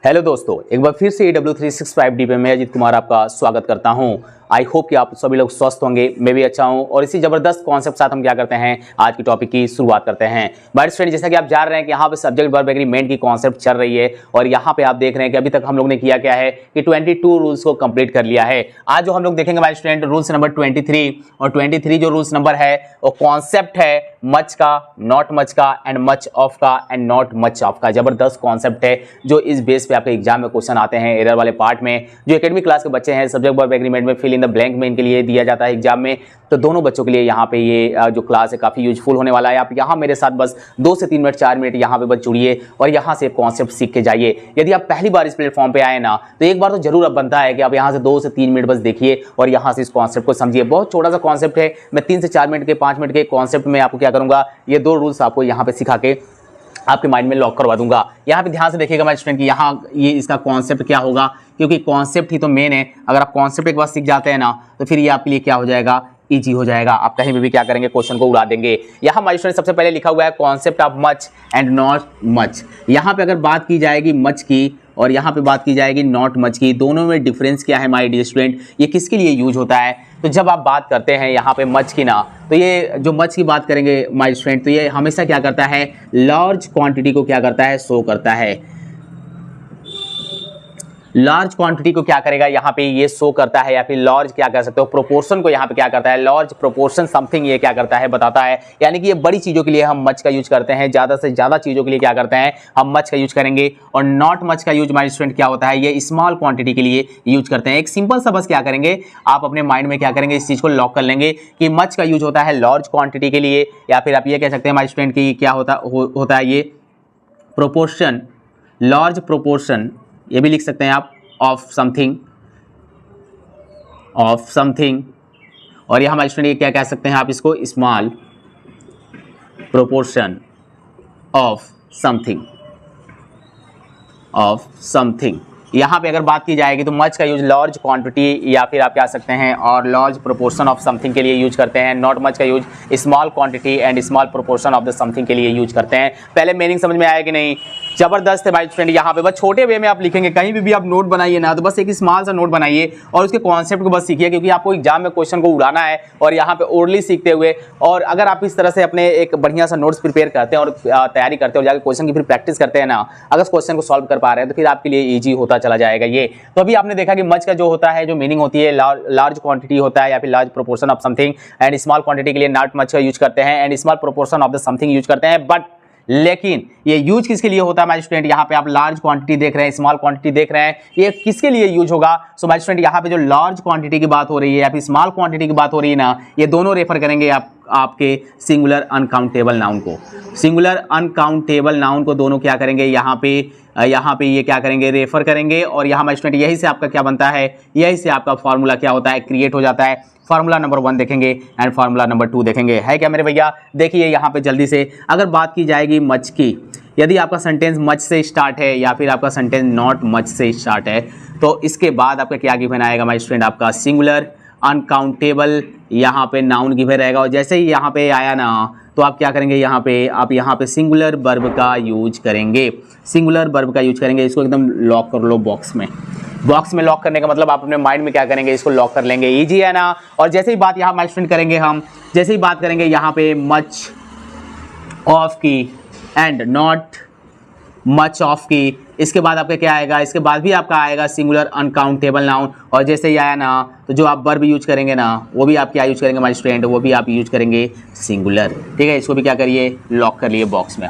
Hello दोस्तों, एक बार फिर से AW365D पे मैं अजीत कुमार आपका स्वागत करता हूं। आई होप कि आप सभी लोग स्वस्थ होंगे, मैं भी अच्छा हूं और इसी जबरदस्त कॉन्सेप्ट साथ हम क्या करते हैं, आज की टॉपिक की शुरुआत करते हैं। माय फ्रेंड, जैसा कि आप जान रहे हैं कि यहाँ पे सब्जेक्ट वर्ब एग्रीमेंट की कॉन्सेप्ट चल रही है और यहाँ पे आप देख रहे हैं कि अभी तक हम लोग ने किया क्या है कि 22 रूल्स को कंप्लीट कर लिया है। आज जो हम लोग देखेंगे माय स्टूडेंट, रूल्स नंबर 23 और 23 जो रूल्स नंबर है वो कॉन्सेप्ट है मच का, नॉट मच का एंड मच ऑफ का एंड नॉट मच ऑफ का। जबरदस्त कॉन्सेप्ट है जो इस बेस पे आपके एग्जाम में क्वेश्चन आते हैं एरर वाले पार्ट में। जो एकेडमिक क्लास के बच्चे हैं, सब्जेक्ट वर्ब एग्रीमेंट में फिल इन द ब्लैंक में इनके लिए दिया जाता है एग्जाम में, तो दोनों बच्चों के लिए यहाँ पे ये जो क्लास है काफी यूजफुल होने वाला है। आप यहाँ मेरे साथ बस 2 से 3 मिनट 4 मिनट यहाँ पे बस जुड़िए और यहाँ से कॉन्सेप्ट सीख के जाइए। यदि आप पहली बार इस प्लेटफॉर्म पे आए ना, तो एक बार तो जरूर अब बनता है कि आप यहाँ से 2 से 3 मिनट बस देखिए और यहाँ से इस कॉन्सेप्ट को समझिए। बहुत छोटा सा कॉन्सेप्ट है, मैं 3 से 4 मिनट के 5 मिनट के कॉन्सेप्ट में आपको क्या करूंगा, ये 2 रूल्स आपको यहाँ पे सिखा के आपके माइंड में लॉक करवा दूंगा। यहाँ पे ध्यान से देखिएगा माय स्टूडेंट कि यहाँ ये इसका कॉन्सेप्ट क्या होगा, क्योंकि कॉन्सेप्ट ही तो मेन है। अगर आप कॉन्सेप्ट एक बार सीख जाते हैं ना, तो फिर ये आपके लिए क्या हो जाएगा, इजी हो जाएगा। आप कहीं भी क्या करेंगे, क्वेश्चन को उड़ा देंगे। यहाँ माय स्टूडेंट सबसे पहले लिखा हुआ है concept of much and not much. यहाँ पे अगर बात की जाएगी मच की और यहाँ पे बात की जाएगी नॉट मच की, दोनों में डिफरेंस क्या है माय डियर स्टूडेंट, ये किसके लिए यूज होता है। तो जब आप बात करते हैं यहाँ पे मच की ना, तो ये जो मच की बात करेंगे माय स्टूडेंट, तो ये हमेशा क्या करता है, लार्ज क्वांटिटी को क्या करता है, शो करता है। लार्ज क्वांटिटी को क्या करेगा, यहाँ पे ये शो करता है, या फिर लार्ज क्या कर सकते हो, प्रोपोर्शन को यहाँ पे क्या करता है, लार्ज प्रोपोर्शन समथिंग ये क्या करता है, बताता है। यानी कि ये बड़ी चीजों के लिए हम मच का यूज करते हैं, ज्यादा से ज्यादा चीजों के लिए क्या करते हैं, हम मच का यूज करेंगे। और नॉट मच का यूज माय स्टूडेंट क्या होता है, ये स्मॉल क्वांटिटी के लिए यूज करते हैं। एक सिंपल सा बस क्या करेंगे, आप अपने माइंड में क्या करेंगे, इस चीज को लॉक कर लेंगे कि मच का यूज होता है लार्ज क्वांटिटी के लिए, या फिर आप ये कह सकते हैं माय स्टूडेंट की क्या होता है ये प्रोपोर्शन, लार्ज प्रोपोर्शन, ये भी लिख सकते हैं आप, ऑफ समथिंग और ये हमारे स्टूडेंट क्या कह सकते हैं आप इसको, स्मॉल प्रोपोर्शन ऑफ समथिंग। यहाँ पे अगर बात की जाएगी तो मच का यूज लार्ज क्वांटिटी या फिर आप क्या सकते हैं और लार्ज प्रोपोर्शन ऑफ समथिंग के लिए यूज करते हैं। नॉट मच का use small quantity and small proportion of the something के लिए यूज करते हैं। पहले मीनिंग समझ में आया कि नहीं, जबरदस्त है भाई फ्रेंड। यहाँ पे बस छोटे वे में आप लिखेंगे, कहीं भी आप नोट बनाइए ना, तो बस एक स्मॉल सा नोट बनाइए और उसके कॉन्सेप्ट को बस सीखिए, क्योंकि आपको एग्जाम में क्वेश्चन को उड़ाना है और यहाँ पे ओरली सीखते हुए। और अगर आप इस तरह से अपने एक बढ़िया सा नोट्स प्रिपेयर करते हैं और तैयारी करते हैं और जाकर क्वेश्चन की फिर प्रैक्टिस करते हैं ना, अगर क्वेश्चन को सॉल्व कर पा रहे हैं तो फिर आपके लिए ईजी होता चला जाएगा ये। तो अभी आपने देखा कि मच का जो होता है, जो मीनिंग होती है, लार्ज क्वांटिटी होता है या फिर large proportion of something, and small quantity के लिए नॉट मच का यूज करते हैं and small proportion of the something use करते हैं। बट लेकिन ये यूज किसके लिए होता है माय स्टूडेंट, यहाँ पे आप लार्ज क्वांटिटी देख रहे हैं, स्मॉल क्वांटिटी देख रहे हैं, ये किसके लिए यूज होगा। सो माय स्टूडेंट यहाँ पे जो लार्ज क्वांटिटी की बात हो रही है या फिर स्मॉल क्वांटिटी की बात हो रही है ना, ये दोनों रेफर करेंगे आपके सिंगुलर अनकाउंटेबल नाउन को। सिंगुलर अनकाउंटेबल नाउन को दोनों क्या करेंगे, यहाँ पे ये क्या करेंगे, रेफर करेंगे। और यहाँ माय स्टूडेंट यही से आपका क्या बनता है, यही से आपका फॉर्मूला क्या होता है, क्रिएट हो जाता है। फार्मूला नंबर 1 देखेंगे एंड फार्मूला नंबर 2 देखेंगे, है क्या मेरे भैया। देखिए यहाँ पे जल्दी से अगर बात की जाएगी मच की, यदि आपका सेंटेंस मच से स्टार्ट है या फिर आपका सेंटेंस नॉट मच से स्टार्ट है, तो इसके बाद आपका क्या गिवन आएगा माय स्टूडेंट, आपका सिंगुलर अनकाउंटेबल यहाँ पे नाउन गिवन रहेगा। और जैसे ही यहाँ पे आया ना, तो आप क्या करेंगे, यहाँ पे सिंगुलर वर्ब का यूज करेंगे। सिंगुलर वर्ब का यूज करेंगे, इसको एकदम लॉक कर लो बॉक्स में लॉक करने का मतलब आप अपने माइंड में क्या करेंगे, इसको लॉक कर लेंगे। इजी है ना। और जैसे ही बात यहाँ माय स्टूडेंट करेंगे हम, जैसे ही बात करेंगे यहाँ पे मच ऑफ की एंड नॉट मच ऑफ की, इसके बाद आपका क्या आएगा, इसके बाद भी आपका आएगा सिंगुलर अनकाउंटेबल नाउन। और जैसे ही आया ना, तो जो आप वर्ब यूज करेंगे ना, वो भी आप क्या यूज करेंगे माय स्टूडेंट, वो भी आप यूज करेंगे सिंगुलर। ठीक है, इसको भी क्या करिए, लॉक कर लिए बॉक्स में।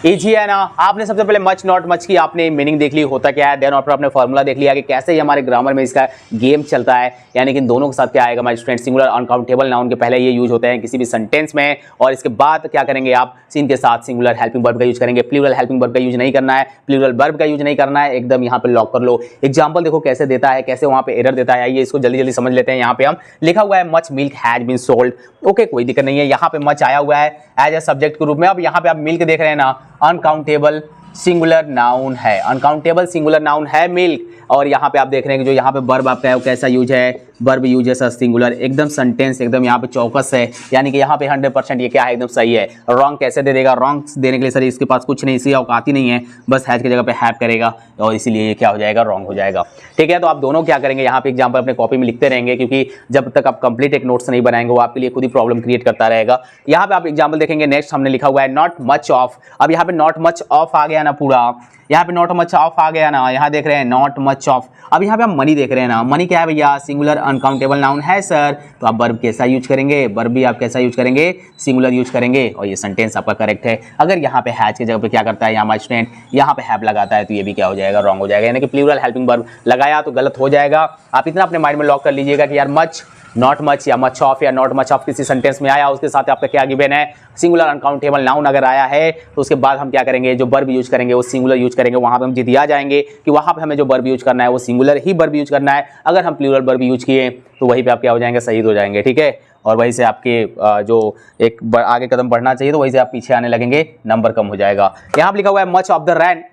इजी है ना। आपने सबसे पहले मच नॉट मच की आपने मीनिंग देख ली, होता क्या है, देन और आपने फॉर्मूला देख लिया कि कैसे ही हमारे ग्रामर में इसका गेम चलता है। यानी कि दोनों के साथ क्या आएगा my student, singular uncountable noun के पहले ये यूज होते हैं किसी भी सेंटेंस में, और इसके बाद क्या करेंगे आप, इनके साथ सिंगुलर हेल्पिंग वर्ब का यूज करेंगे। प्लूरल हेल्पिंग वर्ब का यूज नहीं करना है, प्लूरल वर्ब का यूज नहीं करना है, एकदम यहाँ पे लॉक कर लो। एग्जाम्पल देखो कैसे देता है, कैसे वहाँ पे एरर देता है, आइए इसको जल्दी जल्दी समझ लेते हैं। यहाँ पे हम लिखा हुआ है much milk has been sold, okay कोई दिक्कत नहीं है। यहाँ पे मच आया हुआ है एज ए सब्जेक्ट के रूप में। अब यहाँ पे आप मिल्क देख रहे हैं ना, अनकाउंटेबल सिंगुलर नाउन है, अनकाउंटेबल सिंगुलर नाउन है मिल्क। और यहाँ पे आप देख रहे हैं कि जो यहाँ पे वर्ब आपका है वो कैसा यूज है, वर्ब यूज है सिंगुलर, एकदम सेंटेंस एकदम यहाँ पे चौकस है, यानी कि यहाँ पे 100% ये क्या है, एकदम सही है। रॉन्ग कैसे दे देगा, रॉन्ग देने के लिए सर इसके पास कुछ नहीं, इसकी औकात ही नहीं है, बस हैज की जगह पे हैव करेगा और इसीलिए ये क्या हो जाएगा, रॉन्ग हो जाएगा। ठीक है, तो आप दोनों क्या करेंगे, यहाँ पे एग्जाम्पल अपने कॉपी में लिखते रहेंगे, क्योंकि जब तक आप कंप्लीट एक नोट्स नहीं बनाएंगे वो आपके लिए खुद ही प्रॉब्लम क्रिएट करता रहेगा। यहाँ पे आप एग्जाम्पल देखेंगे, नेक्स्ट हमने लिखा हुआ है नॉट मच ऑफ। अब यहाँ पे नॉट मच ऑफ आ गया ना पूरा, यहाँ पे नॉट मच ऑफ आ गया ना, यहाँ देख रहे हैं नॉट मच ऑफ। अब यहाँ पे हम मनी देख रहे हैं ना, मनी क्या है भैया, सिंगुलर अनकाउंटेबल नाउन है सर, तो आप वर्ब कैसा यूज करेंगे, वर्ब भी आप कैसा यूज करेंगे, सिंगुलर यूज करेंगे, और ये सेंटेंस आपका करेक्ट है। अगर यहाँ पे हैज की जगह पे क्या करता है यहाँ माय स्टूडेंट, यहाँ पे हैव लगाता है तो ये भी क्या हो जाएगा, रॉन्ग हो जाएगा, यानी कि प्लूरल हेल्पिंग वर्ब लगाया तो गलत हो जाएगा। आप इतना अपने माइंड में लॉक कर लीजिएगा कि यार मच, नॉट मच या मच ऑफ या नॉट मच ऑफ किसी सेंटेंस में आया, उसके साथ आपका क्या गिवन है, सिंगुलर अनकाउंटेबल नाउन अगर आया है तो उसके बाद हम क्या करेंगे, जो वर्ब यूज करेंगे वो सिंगुलर यूज करेंगे। वहां पे हम जितिया जाएंगे कि वहां पे हमें जो वर्ब यूज करना है वो सिंगुलर ही वर्ब यूज करना है। अगर हम प्लूरल वर्ब यूज किए तो वहीं पे आप क्या हो जाएंगे, शहीद हो जाएंगे। ठीक है, और वहीं से आपके जो एक आगे कदम बढ़ना चाहिए तो वहीं से आप पीछे आने लगेंगे, नंबर कम हो जाएगा। यहाँ पे लिखा हुआ है much of the rain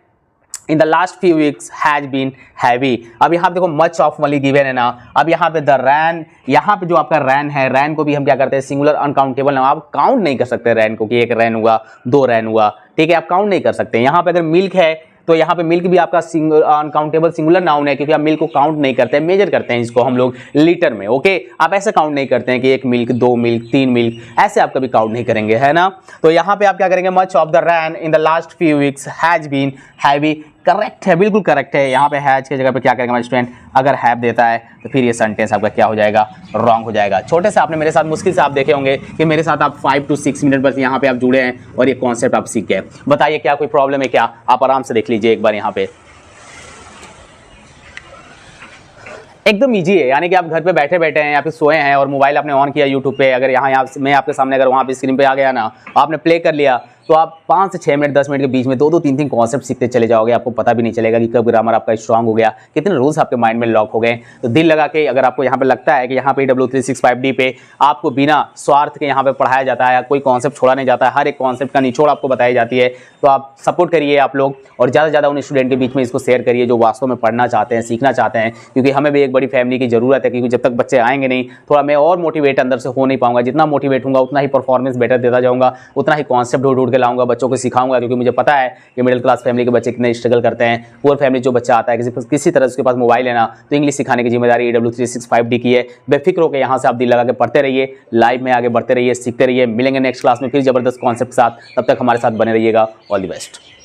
in the last few weeks has been heavy. अब यहाँ पे देखो मच ऑफ वाली गिवन है ना, अब यहाँ पे द रैन, यहाँ पे जो आपका रैन है, रैन को भी हम क्या करते हैं, सिंगुलर अनकाउंटेबल नाउन, आप काउंट नहीं कर सकते रैन को कि एक रैन हुआ, दो रैन हुआ, ठीक है, आप काउंट नहीं कर सकते। यहाँ पे अगर मिल्क है तो यहाँ पे मिल्क भी आपका अनकाउंटेबल सिंगुलर नाउन है, क्योंकि आप मिल्क को काउंट नहीं करते हैं, मेजर करते हैं इसको हम लोग लीटर में। ओके, आप ऐसे काउंट नहीं करते हैं कि एक मिल्क, दो मिल्क, तीन मिल्क, ऐसे आप कभी काउंट नहीं करेंगे, है ना। तो यहाँ पे आप क्या करेंगे, much of the rain in the last few weeks has been heavy, correct है, बिल्कुल करेक्ट है। यहाँ पे हैज की जगह पे क्या करेंगे हमारे स्टूडेंट, अगर हैव देता है तो फिर ये सेंटेंस आपका क्या हो जाएगा, रॉन्ग हो जाएगा। छोटे से आपने मेरे साथ मुश्किल से आप देखे होंगे कि मेरे साथ आप 5 to 6 मिनट बस यहाँ पे आप जुड़े हैं और ये कॉन्सेप्ट आप सीख गए। बताइए क्या कोई प्रॉब्लम है क्या, आप आराम से देख लीजिए एक बार यहाँ पे, एकदम इजी है। यानी कि आप घर पे बैठे बैठे हैं या फिर सोए हैं और मोबाइल आपने ऑन किया यूट्यूब पे, अगर यहाँ मैं आपके सामने अगर वहाँ पे स्क्रीन पे आ गया ना, आपने प्ले कर लिया, तो आप 5 से 6 मिनट 10 मिनट के बीच में 2-2 3-3 कॉन्सेप्ट सीखते चले जाओगे, आपको पता भी नहीं चलेगा कि कब ग्रामर आपका स्ट्रांग हो गया, कितने रूल्स आपके माइंड में लॉक हो गए। तो दिल लगा के अगर आपको यहाँ पे लगता है कि यहाँ पे W365D पे आपको बिना स्वार्थ के यहाँ पे पढ़ाया जाता है, कोई कॉन्सेप्ट छोड़ा नहीं जाता है, हर एक कॉन्सेप्ट का निचोड़ आपको बताई जाती है, तो आप सपोर्ट करिए आप लोग, और ज़्यादा से ज़्यादा उन स्टूडेंट के बीच में इसको शेयर करिए जो वास्तव में पढ़ना चाहते हैं, सीखना चाहते हैं, क्योंकि हमें भी एक बड़ी फैमिली की जरूरत है। क्योंकि जब तक बच्चे आएंगे नहीं, थोड़ा मैं और मोटिवेट अंदर से हो नहीं पाऊंगा, जितना मोटिवेट होऊंगा उतना ही परफॉर्मेंस बेटर देता जाऊंगा, उतना ही कॉन्सेप्ट ढूंढ के लाऊंगा, बच्चों को सिखाऊंगा। क्योंकि मुझे पता है कि मिडिल क्लास फैमिली के बच्चे कितने स्ट्रगल करते हैं। पुअर फैमिली जो बच्चा आता है किसी तरह उसके पास मोबाइल है ना, तो इंग्लिश सिखाने की जिम्मेदारी W365D की है। बेफिक्र होकर यहाँ से आप दिल लगा के पढ़ते रहिए, लाइव में आगे बढ़ते रहिए, सीखते रहिए। मिलेंगे नेक्स्ट क्लास में फिर जबरदस्त कॉन्सेप्ट के साथ, तब तक हमारे साथ बने रहिएगा। All the best.